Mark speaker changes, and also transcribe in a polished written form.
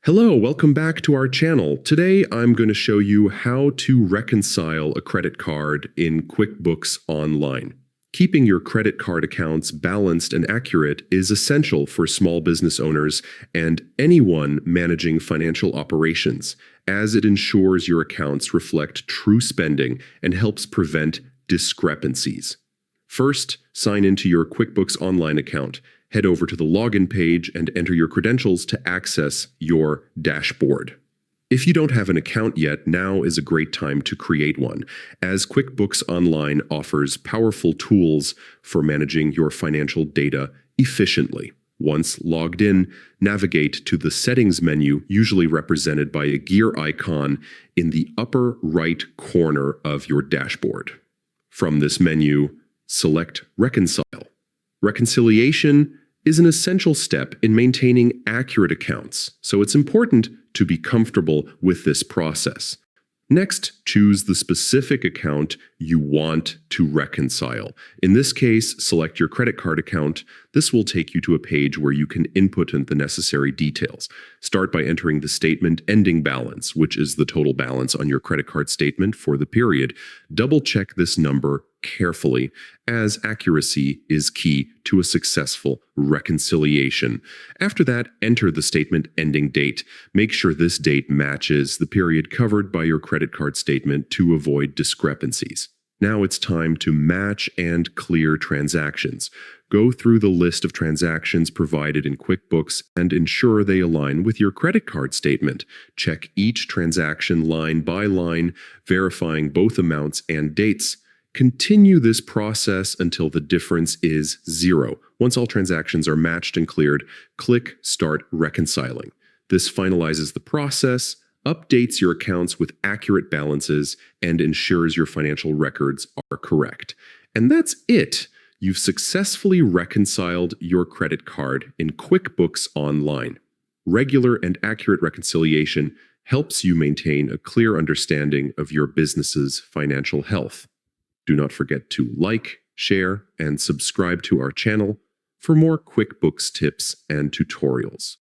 Speaker 1: Hello, welcome back to our channel. Today I'm going to show you how to reconcile a credit card in QuickBooks Online. Keeping your credit card accounts balanced and accurate is essential for small business owners and anyone managing financial operations, as it ensures your accounts reflect true spending and helps prevent discrepancies. First, sign into your QuickBooks Online account. Head over to the login page and enter your credentials to access your dashboard. If you don't have an account yet, now is a great time to create one, as QuickBooks Online offers powerful tools for managing your financial data efficiently. Once logged in, navigate to the Settings menu, usually represented by a gear icon in the upper right corner of your dashboard. From this menu, select Reconcile. Reconciliation is an essential step in maintaining accurate accounts, so it's important to be comfortable with this process. Next, choose the specific account you want to reconcile. In this case, select your credit card account. This will take you to a page where you can input in the necessary details. Start by entering the statement ending balance, which is the total balance on your credit card statement for the period. Double-check this number carefully, as accuracy is key to a successful reconciliation. After that, enter the statement ending date. Make sure this date matches the period covered by your credit card statement to avoid discrepancies. Now it's time to match and clear transactions. Go through the list of transactions provided in QuickBooks and ensure they align with your credit card statement. Check each transaction line by line, verifying both amounts and dates. Continue this process until the difference is 0. Once all transactions are matched and cleared, click Start Reconciling. This finalizes the process, updates your accounts with accurate balances, and ensures your financial records are correct. And that's it. You've successfully reconciled your credit card in QuickBooks Online. Regular and accurate reconciliation helps you maintain a clear understanding of your business's financial health. Do not forget to like, share, and subscribe to our channel for more QuickBooks tips and tutorials.